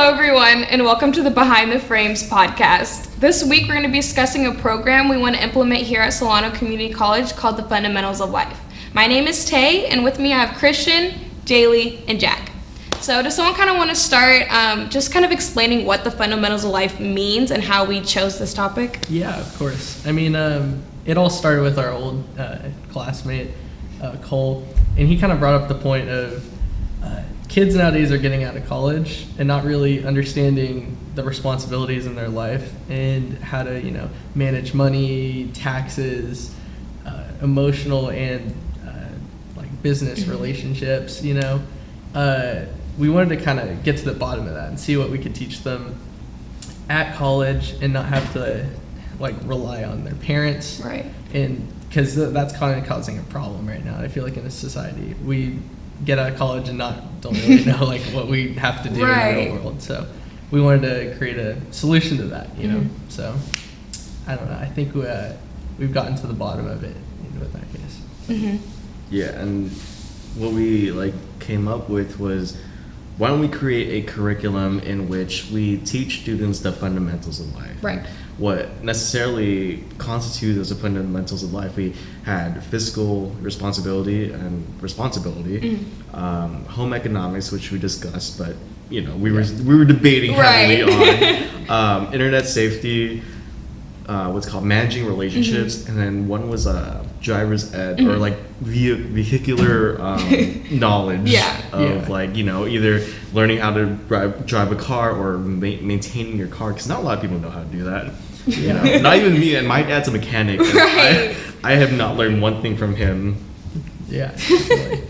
Hello, everyone, and welcome to the Behind the Frames podcast. This week, we're going to be discussing a program we want to implement here at Solano Community College called the Fundamentals of Life. My name is Tay, and with me I have Christian, Jaylee, and Jack. So does someone kind of want to start just kind of explaining what the Fundamentals of Life means and how we chose this topic? Yeah, of course. I mean, it all started with our old classmate, Cole, and he kind of brought up the point of kids nowadays are getting out of college and not really understanding the responsibilities in their life and how to, manage money, taxes, emotional and like business relationships, We wanted to kind of get to the bottom of that and see what we could teach them at college and not have to rely on their parents. Right. And because that's kind of causing a problem right now. I feel like in this society, we get out of college and don't really know what we have to do in the real world. So we wanted to create a solution to that, So I don't know. I think we've gotten to the bottom of it with that case. Mm-hmm. Yeah, and what we came up with was, why don't we create a curriculum in which we teach students the fundamentals of life? Right. What necessarily constitutes as the fundamentals of life? We had fiscal responsibility, home economics, which we discussed, but we were debating heavily on internet safety, what's called managing relationships, and then one was driver's ed or vehicular knowledge of either learning how to drive a car or maintaining your car, because not a lot of people know how to do that. Not even me, and my dad's a mechanic. Right. I have not learned one thing from him. Yeah, definitely.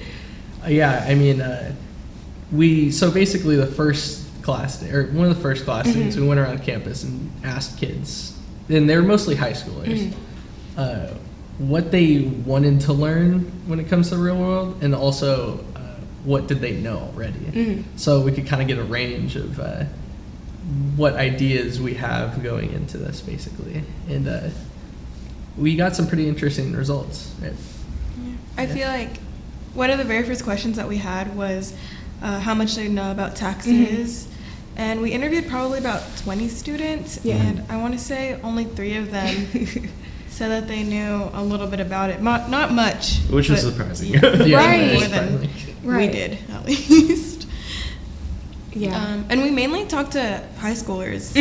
I mean, so basically the first class, or one of the first class days, we went around campus and asked kids, and they were mostly high schoolers, what they wanted to learn when it comes to the real world, and also what did they know already. So we could kind of get a range of what ideas we have going into this, basically. And we got some pretty interesting results. Right? I feel like one of the very first questions that we had was how much they know about taxes. And we interviewed probably about 20 students, and I want to say only 3 of them said that they knew a little bit about it. Not much. Which was surprising. Right. More than we did, at least. Yeah. And we mainly talked to high schoolers.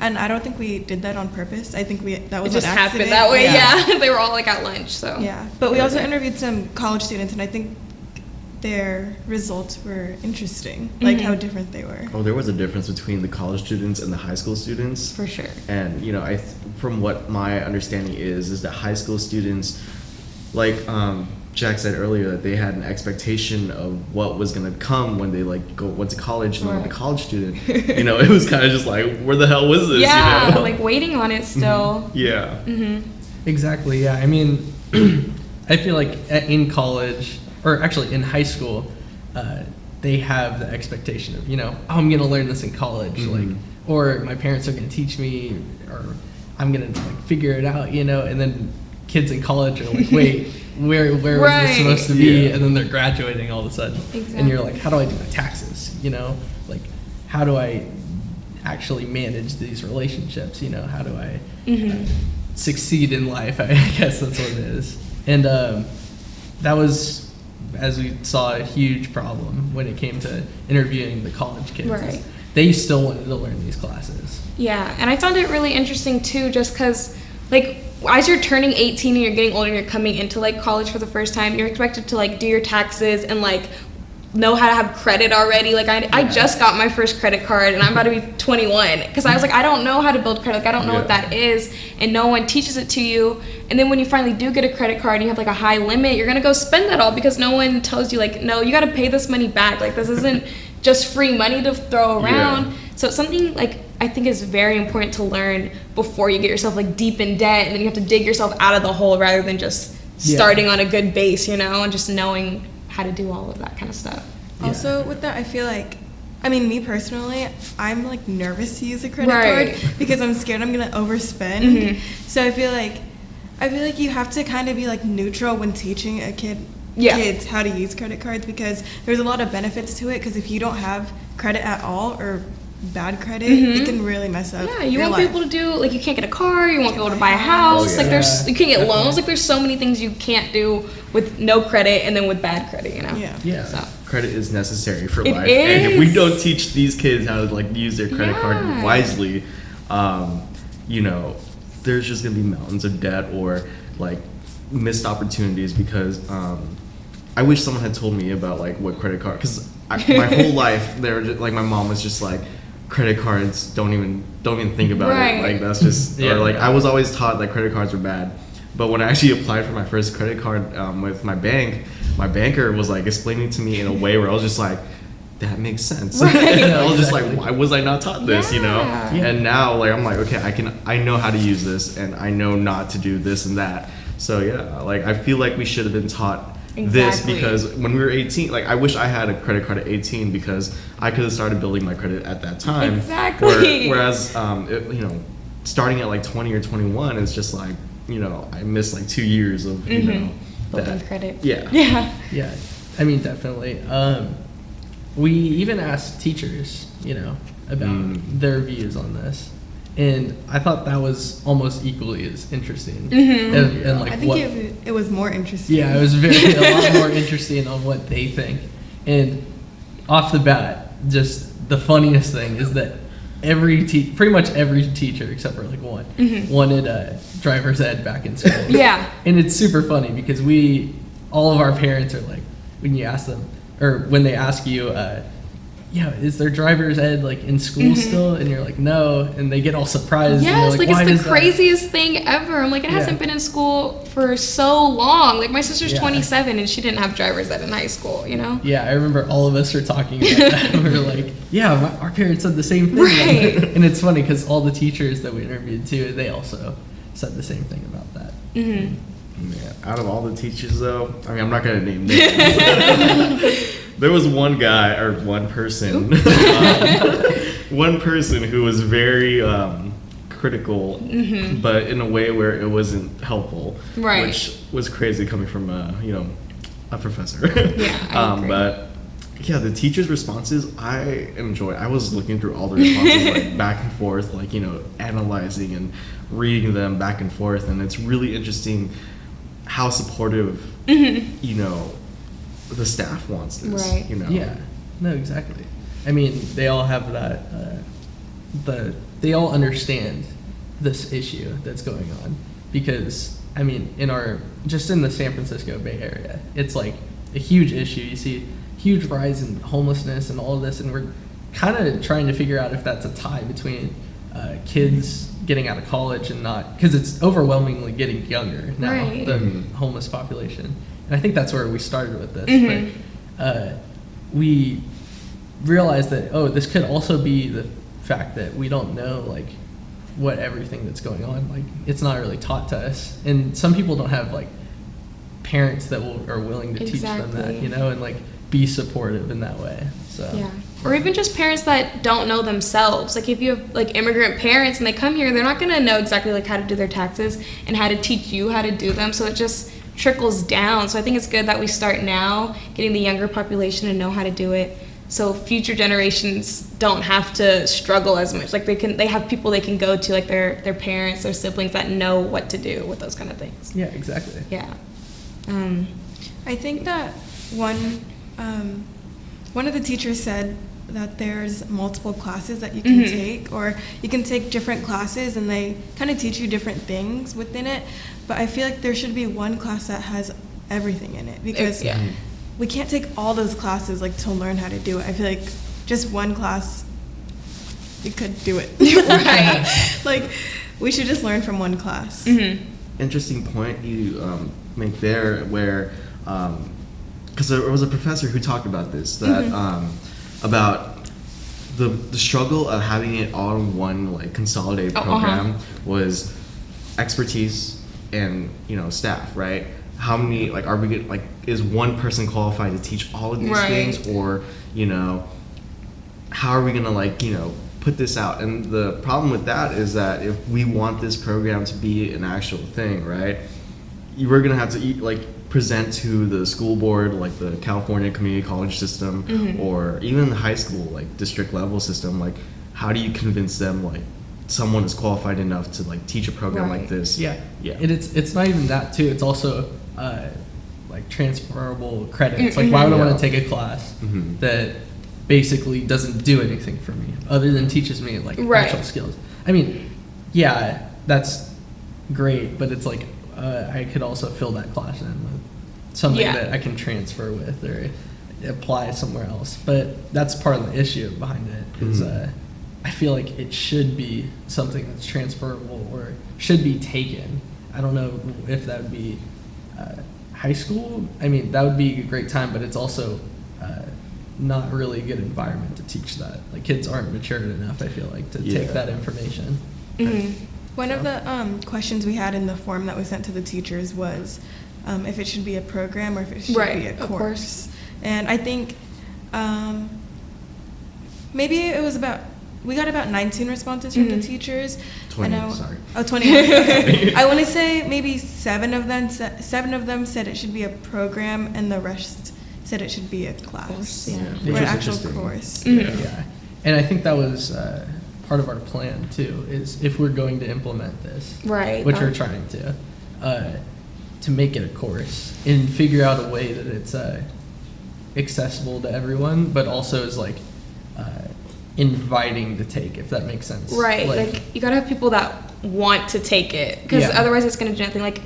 And I don't think we did that on purpose. I think that was it just an accident. happened that way. Yeah. They were all at lunch, so. Yeah. But we also interviewed some college students, and I think their results were interesting, how different they were. Oh, there was a difference between the college students and the high school students. For sure. And, from what my understanding is that high school students, Jack said earlier, that they had an expectation of what was going to come when they went to college, and the college student, it was kind of just where the hell was this? Yeah, waiting on it still. Yeah. Exactly. Yeah. I mean, I feel like in college, or actually in high school, they have the expectation of, I'm going to learn this in college, or my parents are going to teach me, or I'm going to figure it out, and then kids in college are wait, where was this supposed to be? And then they're graduating all of a sudden. Exactly. And you're how do I do my taxes? How do I actually manage these relationships? How do I succeed in life? I guess that's what it is. And that was, as we saw, a huge problem when it came to interviewing the college kids. Right. They still wanted to learn these classes. Yeah, and I found it really interesting too, just because, as you're turning 18 and you're getting older and you're coming into college for the first time, you're expected to do your taxes and know how to have credit already. I just got my first credit card, and I'm about to be 21, because I was I don't know how to build credit. I don't know what that is, and no one teaches it to you. And then when you finally do get a credit card and you have a high limit, you're gonna go spend that all because no one tells you no, you got to pay this money back. This isn't just free money to throw around. So it's something I think is very important to learn before you get yourself deep in debt, and then you have to dig yourself out of the hole rather than just starting on a good base, and just knowing how to do all of that kind of stuff. Also, with that, I feel me personally, I'm nervous to use a credit card because I'm scared I'm gonna overspend. So I feel like you have to kind of be neutral when teaching a kids how to use credit cards, because there's a lot of benefits to it. Because if you don't have credit at all, or bad credit, it can really mess up. Yeah, you your won't life. be able to do, like, you can't get a car, you won't be able to buy a house, Oh, yeah. like, there's, you can't get Definitely. loans, like, there's so many things you can't do with no credit and then with bad credit, you know? Yeah. Yeah. So, Credit is necessary for It life, and if we is. don't teach these kids how to like use their credit card Yeah. wisely, you know, there's just gonna be mountains of debt or like missed opportunities because I wish someone had told me about like what credit card, because my whole life they were just, like my mom was just like, credit cards don't even think about Right. it, like that's just Yeah. or like I was always taught that credit cards were bad. But when I actually applied for my first credit card with my bank, my banker was like explaining to me in a way where I was just like, that makes sense. Right. And I was just like, Exactly. why was I not taught this? You know? Yeah. Yeah. And now like I'm like, okay, I know how to use this and I know not to do this and that. So yeah, like I feel like we should have been taught this Exactly. because when we were 18, like I wish I had a credit card at 18 because I could have started building my credit at that time. Exactly. Whereas, you know, starting at like 20 or 21, it's just like, you know, I missed like 2 years of, you know, building that. credit. Yeah. Yeah. Yeah, I mean, definitely. We even asked teachers, you know, about their views on this, and I thought that was almost equally as interesting. And like I think what, it was more interesting. yeah, it was a lot more interesting on what they think. And off the bat, just the funniest thing is that pretty much every teacher except for like one wanted driver's ed back in school. Yeah. And it's super funny because all of our parents are like, when you ask them, or when they ask you, yeah, is there driver's ed like in school still? And you're like, no, and they get all surprised. and Yes, they're like "Why it's is the that?" craziest thing ever. I'm like, it hasn't Yeah. been in school for so long. Like my sister's Yeah. 27 and she didn't have driver's ed in high school, you know? Yeah, I remember all of us were talking about that. We were like, yeah, our parents said the same thing. Right. And it's funny because all the teachers that we interviewed too, they also said the same thing about that. Yeah, out of all the teachers though, I mean, I'm not gonna name names. There was one guy or one person, one person who was very critical, but in a way where it wasn't helpful, Right. which was crazy coming from you know, a professor. Yeah, I agree. But yeah, the teachers' responses I enjoy. I was looking through all the responses like back and forth, like, you know, analyzing and reading them back and forth, and it's really interesting how supportive you know the staff wants this. Right. You know. Yeah, no, exactly. I mean, they all have that, they all understand this issue that's going on because, I mean, just in the San Francisco Bay Area, it's like a huge issue. You see huge rise in homelessness and all of this, and we're kind of trying to figure out if that's a tie between kids getting out of college and not, because it's overwhelmingly getting younger now, Right. the homeless population. And I think that's where we started with this. But we realized that, this could also be the fact that we don't know, like, what everything that's going on, like, it's not really taught to us. And some people don't have, like, parents that are willing to teach them that, Exactly. you know, and, like, be supportive in that way. So, Yeah. Or even just parents that don't know themselves. Like if you have like immigrant parents and they come here, they're not gonna know exactly like how to do their taxes and how to teach you how to do them. So it just trickles down. So I think it's good that we start now, getting the younger population to know how to do it. So future generations don't have to struggle as much. Like they have people they can go to, like their parents, their siblings that know what to do with those kind of things. yeah, exactly. Yeah. I think that one of the teachers said that there's multiple classes that you can take, or you can take different classes and they kind of teach you different things within it. But I feel like there should be one class that has everything in it because Yeah. we can't take all those classes like to learn how to do it. I feel like just one class, you could do it. Right. Like we should just learn from one class. Interesting point you make there, where because there was a professor who talked about this, that about the struggle of having it all in one like consolidated program was expertise and, you know, staff, right? How many, like, are we get, like, is one person qualified to teach all of these Right. things, or, you know, how are we gonna, like, you know, put this out? And the problem with that is that if we want this program to be an actual thing, right, we're gonna have to present to the school board, like the California Community College system, or even the high school, like district level system, like how do you convince them like someone is qualified enough to like teach a program like this? Yeah. Yeah. And it's not even that too. It's also like transferable credits. Like, why would I want to take a class that basically doesn't do anything for me other than teaches me like actual skills? I mean, yeah, that's great, but it's like I could also fill that class in with something that I can transfer with or apply somewhere else. But that's part of the issue behind it is I feel like it should be something that's transferable or should be taken. I don't know if that would be high school. I mean, that would be a great time, but it's also not really a good environment to teach that. Like, kids aren't matured enough, I feel like, to take that information. One of the questions we had in the form that was sent to the teachers was if it should be a program or if it should be a course. And I think maybe it was we got about 19 responses from the teachers. 20, sorry. Oh, 20. I want to say maybe 7 of them said it should be a program, and the rest said it should be a class or an actual course. Yeah, and I think that was part of our plan too. Is if we're going to implement this, which we're trying to make it a course and figure out a way that it's accessible to everyone, but also is like inviting to take, if that makes sense. Like you gotta have people that want to take it, because otherwise it's gonna do nothing. Like,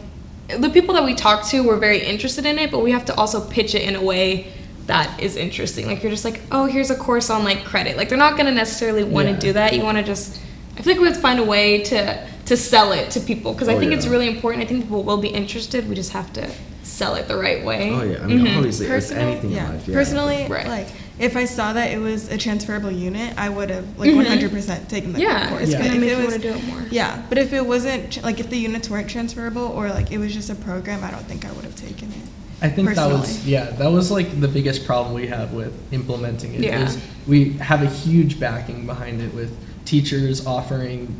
the people that we talked to were very interested in it, but we have to also pitch it in a way that is interesting. Like, you're just like, oh, here's a course on like credit. Like, they're not gonna necessarily want to do that. You want to just, I feel like we have to find a way to sell it to people, because I think it's really important. I think people will be interested. We just have to sell it the right way. Oh yeah, I mean, obviously, it's anything in life. Personally, like, if I saw that it was a transferable unit, I would have like 100% taken the course. It's gonna make you want to do it more. Yeah, but if it wasn't, like, if the units weren't transferable or like it was just a program, I don't think I would have taken it. I think personally. that was like the biggest problem we have with implementing it. Is we have a huge backing behind it with teachers offering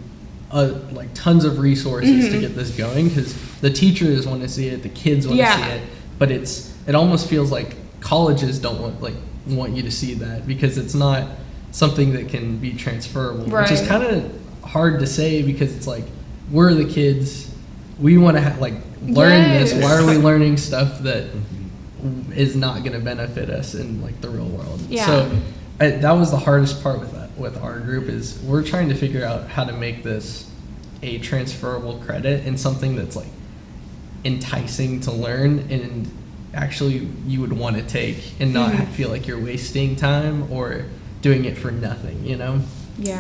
like tons of resources to get this going, because the teachers want to see it, the kids want to see it, but it almost feels like colleges don't want you to see that, because it's not something that can be transferable, which is kind of hard to say, because it's like, we're the kids, we want to learn this. Why are we learning stuff that is not going to benefit us in like the real world? So that was the hardest part with our group, is we're trying to figure out how to make this a transferable credit and something that's like enticing to learn and actually you would want to take, and not feel like you're wasting time or doing it for nothing, you know?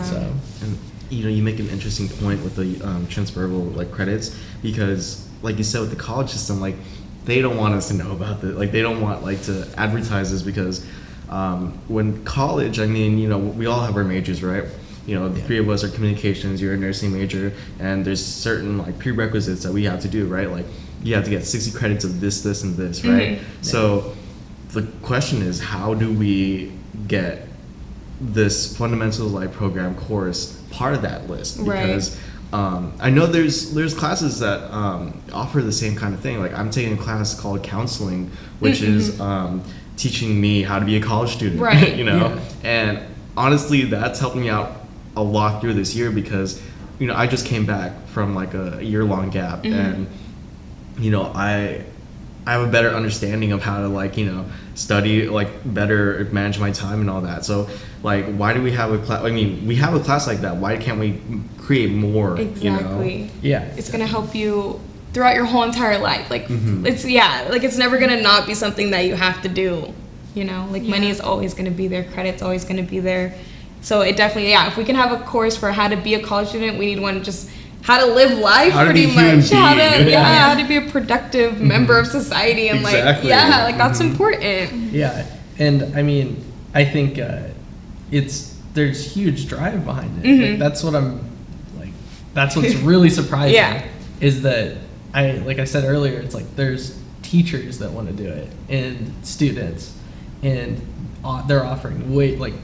So, and you make an interesting point with the transferable like credits, because like you said with the college system, like they don't want us to know about it. Like, they don't want like to advertise this, because when college, I mean, we all have our majors, right? The 3 of us are communications, you're a nursing major, and there's certain like prerequisites that we have to do, right? Like, you have to get 60 credits of this, and this, right? So the question is, how do we get this fundamental life program course part of that list? Because I know there's classes that offer the same kind of thing. Like, I'm taking a class called counseling, which is teaching me how to be a college student, and honestly, that's helped me out a lot through this year, because I just came back from like a year-long gap, and I have a better understanding of how to study, better manage my time and all that. So why do we have a class? I mean, we have a class like that. Why can't we create more? Exactly. It's gonna help you throughout your whole entire life. Like, it's never gonna not be something that you have to do. Money is always gonna be there. Credit's always gonna be there. So it definitely, if we can have a course for how to be a college student, we need one just how to live life, pretty much. How to be a productive member of society, and that's important. And I mean, I think there's huge drive behind it. That's what's really surprising. Is that like I said earlier, it's like there's teachers that want to do it and students, and they're offering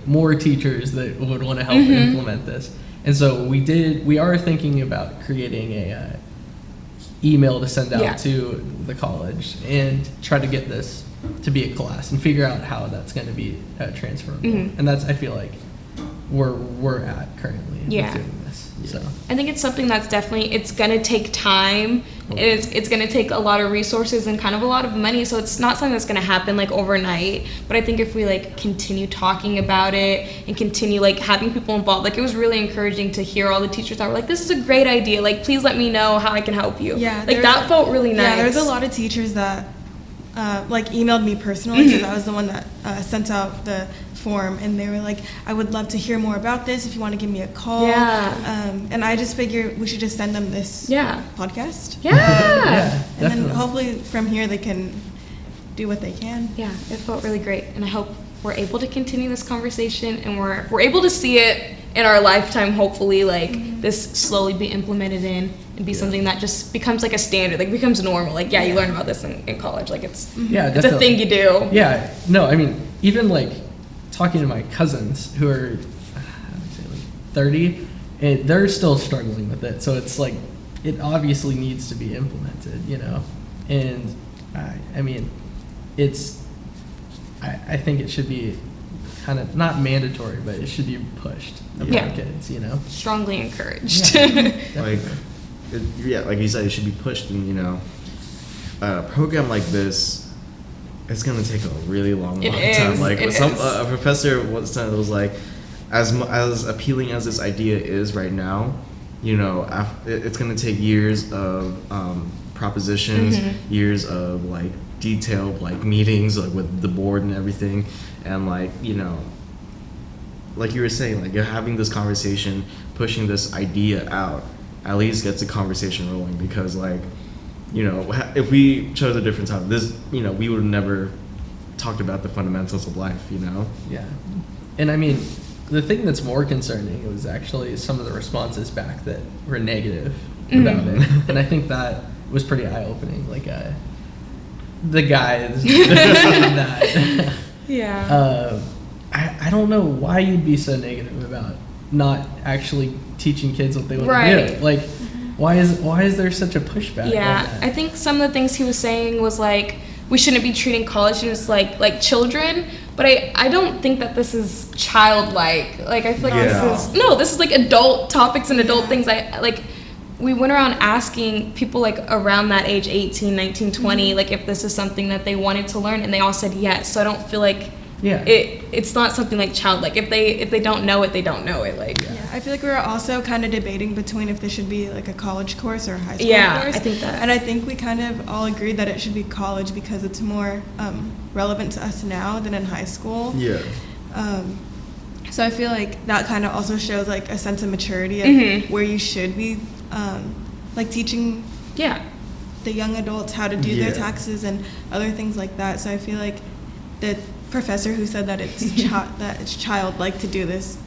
more teachers that would want to help implement this. And so we are thinking about creating a email to send out to the college and try to get this to be a class and figure out how that's going to be transferable. And that's, I feel like, we're at currently Yeah. with doing this. So I think it's something that's definitely, it's gonna take time. It's gonna take a lot of resources and kind of a lot of money. So it's not something that's gonna happen like overnight. But I think if we like continue talking about it and continue like having people involved, like it was really encouraging to hear all the teachers that were like, this is a great idea. Like, please let me know how I can help you. Yeah, like that felt really nice. Yeah, there's a lot of teachers that like emailed me personally because I was the one that sent out the form, and they were like, I would love to hear more about this if you want to give me a call. Yeah. And I just figured we should just send them this podcast. Yeah. yeah, And then definitely. hopefully from here they can do what they can. Yeah, it felt really great, and I hope we're able to continue this conversation, and we're able to see it in our lifetime. Hopefully, like this slowly be implemented in and be something that just becomes like a standard, like becomes normal. Like, you learn about this in college. Like it's Yeah, it's a definitely. thing you do. Yeah, no, I mean, even like talking to my cousins who are, I would say like 30, and they're still struggling with it. So it's like, it obviously needs to be implemented, you know? And I mean, I think it should be kind of not mandatory, but it should be pushed upon Yeah. kids, you know? Strongly encouraged. Like, like you said, it should be pushed, and a program like this, it's gonna take a really long It time. is, Like it some is. a professor once said, it was like, as appealing as this idea is right now, it's gonna take years of propositions, years of like detailed like meetings like with the board and everything, and like like you were saying, like having this conversation, pushing this idea out, at least gets the conversation rolling, because like if we chose a different time, this we would have never talked about the fundamentals of life. Yeah. And I mean, the thing that's more concerning was actually some of the responses back that were negative about it. And I think that was pretty eye-opening. Like, the guy that. Yeah. I don't know why you'd be so negative about not actually teaching kids what they want to Right. do. Like, why is there such a pushback? Yeah, on that? I think some of the things he was saying was like, we shouldn't be treating college students like children, but I don't think that this is childlike. Like, I feel like this is like adult topics and adult things. We went around asking people like around that age, 18, 19, 20, like if this is something that they wanted to learn, and they all said yes. So I don't feel like it's not something like childlike. If they don't know it, they don't know it. Like I feel like we were also kind of debating between if this should be like a college course or a high school course. I think that. And I think we kind of all agreed that it should be college because it's more relevant to us now than in high school. Yeah. So I feel like that kind of also shows like a sense of maturity of where you should be like teaching the young adults how to do their taxes and other things like that. So I feel like the professor who said that it's childlike to do this,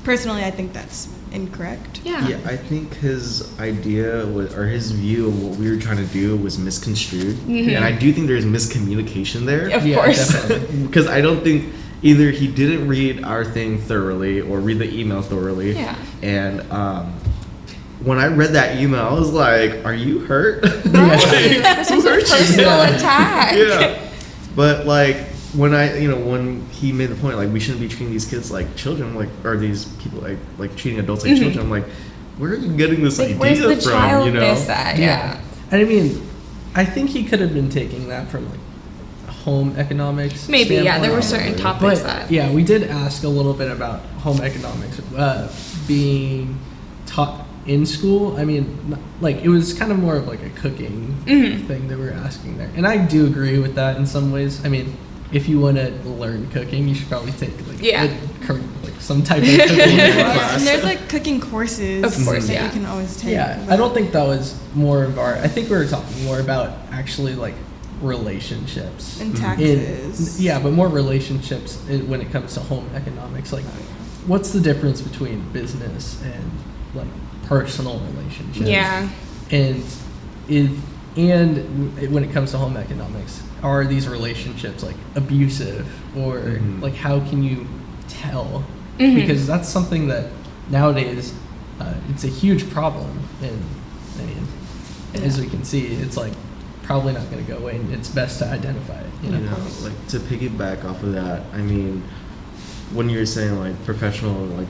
personally I think that's incorrect. Yeah. Yeah, I think his idea or his view of what we were trying to do was misconstrued, and I do think there's miscommunication there. Of course. Definitely. Because I don't think either he didn't read our thing thoroughly or read the email thoroughly. Yeah. And when I read that email, I was like, "Are you hurt?" Right. This was a personal attack. Yeah. But like when when he made the point like we shouldn't be treating these kids like children, like, or these people like treating adults like children, I'm like, where are you getting this Like, idea where's the from? childness at? Yeah. And I mean, I think he could have been taking that from like home economics. Maybe, yeah, there were standpoint. certain topics But that. yeah, we did ask a little bit about home economics being taught in school. I mean, like it was kind of more of like a cooking thing that we were asking there, and I do agree with that in some ways. I mean, if you want to learn cooking, you should probably take like some type of cooking class. And there's like cooking courses Of course, that yeah. you can always take. Yeah, but- I don't think that was more of our. I think we were talking more about actually like relationships And taxes. but more relationships when it comes to home economics. Like, what's the difference between business and like personal relationships? Yeah. And when it comes to home economics, are these relationships like abusive, or like how can you tell? Because that's something that nowadays it's a huge problem, and I mean, as we can see, it's like probably not going to go away, and it's best to identify it. You know? Like to piggyback off of that, I mean, when you're saying like professional like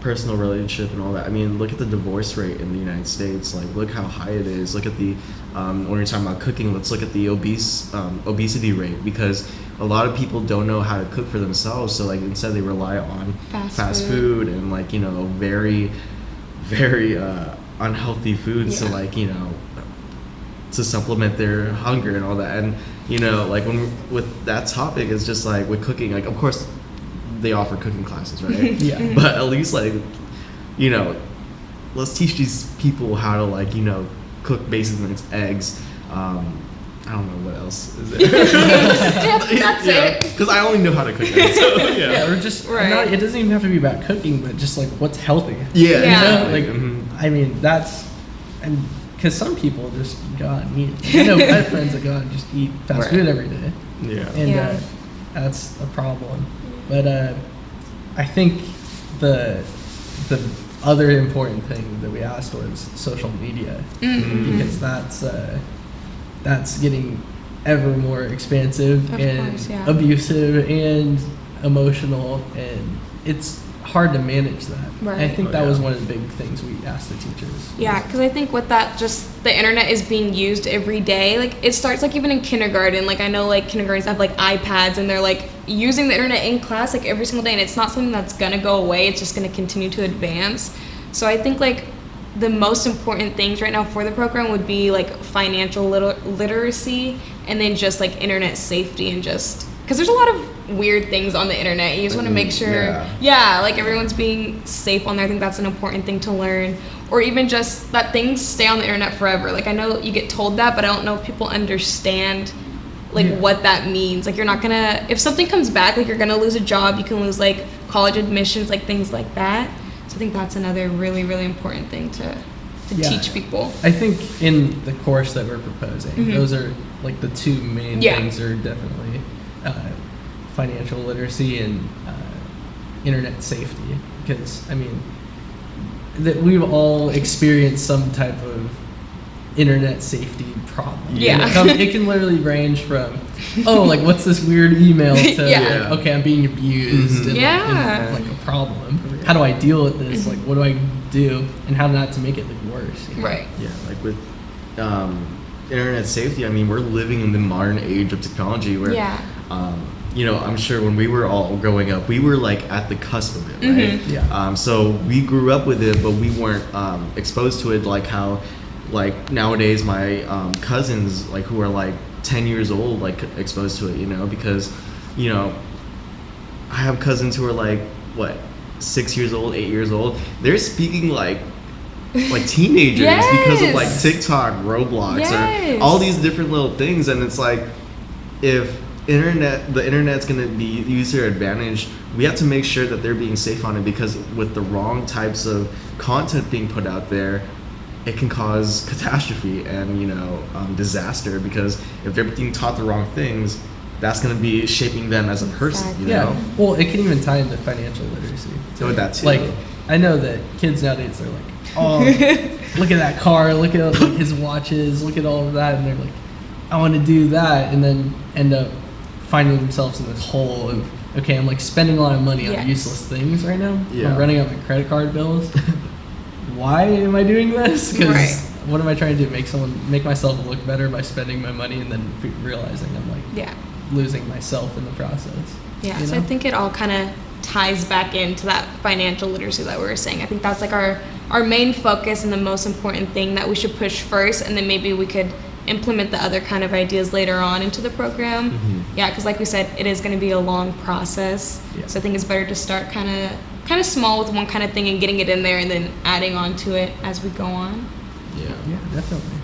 personal relationship and all that. I mean, look at the divorce rate in the United States. Like, look how high it is. Look at the when you're talking about cooking, let's look at the obesity rate, because a lot of people don't know how to cook for themselves. So like instead they rely on fast food and like, you know, very, very unhealthy foods to like, you know, to supplement their hunger and all that. And you know, like when with that topic, it's just like with cooking, like of course they offer cooking classes, right? Yeah. But at least like, you know, let's teach these people how to like, you know, cook basic things, eggs. I don't know what else is there. That's it. Because I only know how to cook eggs. So, yeah. Yeah, or just not, it doesn't even have to be about cooking, but just like what's healthy. Yeah. You know? Like, Mm-hmm. I mean, that's, and because some people just go out and eat. I know I have friends that go out and just eat fast food every day. Yeah. And that's a problem. But I think the other important thing that we asked was social media, because that's getting ever more expansive and abusive and emotional, and it's hard to manage that. Right. And I think that was one of the big things we asked the teachers. Yeah, because I think with that, just the internet is being used every day. Like it starts like even in kindergarten. Like I know like kindergartens have like iPads and they're like using the internet in class like every single day, and it's not something that's gonna go away. It's just gonna continue to advance. So I think like the most important things right now for the program would be like financial literacy, and then just like internet safety, and just because there's a lot of weird things on the internet. You just want to make sure, like everyone's being safe on there. I think that's an important thing to learn, or even just that things stay on the internet forever. Like I know you get told that, but I don't know if people understand like what that means. Like you're not gonna, if something comes back, like you're gonna lose a job, you can lose like college admissions, like things like that. So I think that's another really, really important thing to teach people. I think in the course that we're proposing, those are like the two main things are definitely financial literacy and internet safety. Because, I mean, that we've all experienced some type of internet safety problem. Yeah. It can literally range from, like, what's this weird email to, okay, I'm being abused and like a problem. How do I deal with this? Like, what do I do? And how not to make it like worse. You know? Right. Yeah, like with internet safety, I mean, we're living in the modern age of technology where, you know, I'm sure when we were all growing up, we were like at the cusp of it, right? Yeah. So we grew up with it, but we weren't exposed to it like how, like nowadays my cousins, like who are like 10 years old, like exposed to it, you know, because, you know, I have cousins who are like, what, 6 years old, 8 years old. They're speaking like teenagers because of like TikTok, Roblox, or all these different little things. And it's like, if the internet's going to be used to their advantage, we have to make sure that they're being safe on it, because with the wrong types of content being put out there, it can cause catastrophe and, you know, disaster, because if they're being taught the wrong things, that's going to be shaping them as a person, you know? Well, it can even tie into financial literacy. So with that too. Like, I know that kids nowadays, they're like, oh, look at that car, look at like his watches, look at all of that, and they're like, I want to do that, and then end up finding themselves in this hole of, okay, I'm like spending a lot of money on useless things right now. I'm running up my credit card bills. Why am I doing this? Because what am I trying to do? Make myself look better by spending my money, and then realizing I'm like losing myself in the process. Yeah, you so know? I think it all kind of ties back into that financial literacy that we were saying. I think that's like our main focus and the most important thing that we should push first, and then maybe we could implement the other kind of ideas later on into the program. Yeah, because like we said, it is going to be a long process. So I think it's better to start kind of small with one kind of thing and getting it in there, and then adding on to it as we go on. Yeah, definitely.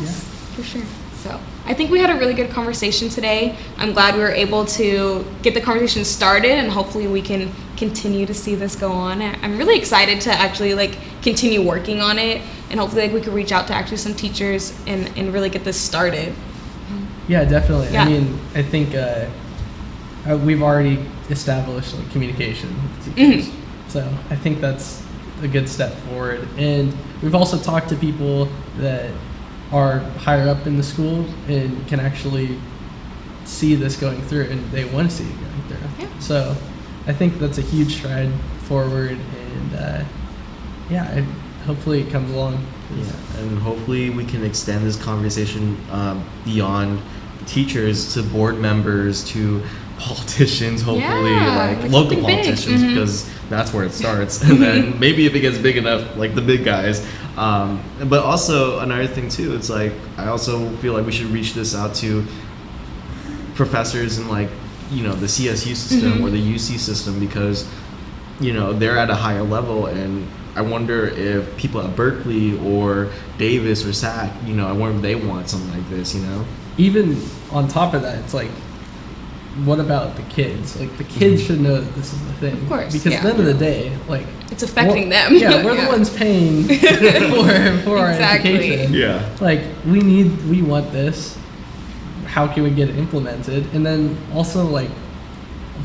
Yes, for sure. So I think we had a really good conversation today. I'm glad we were able to get the conversation started, and hopefully we can continue to see this go on. I'm really excited to actually like continue working on it, and hopefully like we could reach out to actually some teachers and really get this started. Yeah, definitely. I mean, I think we've already established like communication with teachers. So I think that's a good step forward. And we've also talked to people that are higher up in the school and can actually see this going through, and they want to see it going through. So I think that's a huge stride forward, and And hopefully it comes along. Yeah, and hopefully we can extend this conversation beyond teachers to board members to politicians, hopefully, like local something big. politicians, because that's where it starts. And then maybe if it gets big enough, like the big guys. But also another thing too, it's like I also feel like we should reach this out to professors in like, you know, the CSU system or the UC system, because, you know, they're at a higher level, and I wonder if people at Berkeley or Davis or SAC, you know, I wonder if they want something like this, you know? Even on top of that, it's like, what about the kids? Like, the kids should know that this is the thing. Of course, because at the end of the day, like, it's affecting them. Yeah, we're the ones paying for our education. Yeah. Like, we want this. How can we get it implemented? And then also, like,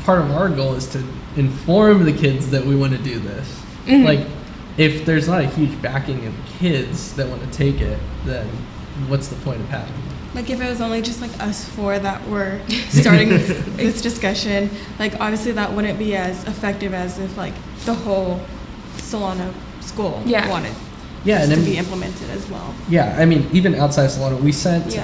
part of our goal is to inform the kids that we want to do this. Like, if there's not a huge backing of kids that want to take it, then what's the point of having it? Like, if it was only just like us four that were starting this discussion, like obviously that wouldn't be as effective as if like the whole Solano school wanted this to be implemented as well. Yeah, I mean, even outside Solano, we sent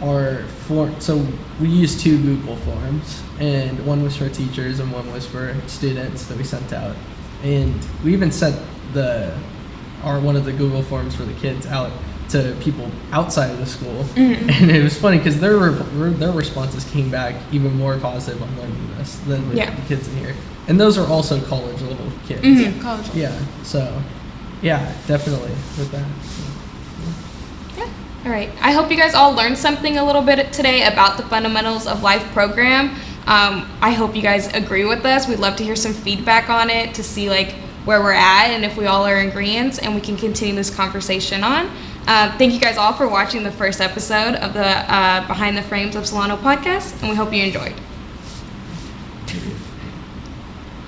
our form. So we used 2 Google forms, and one was for teachers and one was for students that we sent out. And we even sent one of the Google forms for the kids out to people outside of the school. And it was funny because their responses came back even more positive on learning this than the kids in here. And those are also college level kids. Yeah, college level. Yeah, so yeah, definitely with that. Yeah. All right. I hope you guys all learned something a little bit today about the Fundamentals of Life program. I hope you guys agree with us. We'd love to hear some feedback on it to see like where we're at and if we all are in agreement, and we can continue this conversation on. Thank you guys all for watching the first episode of the Behind the Frames of Solano podcast, and we hope you enjoyed.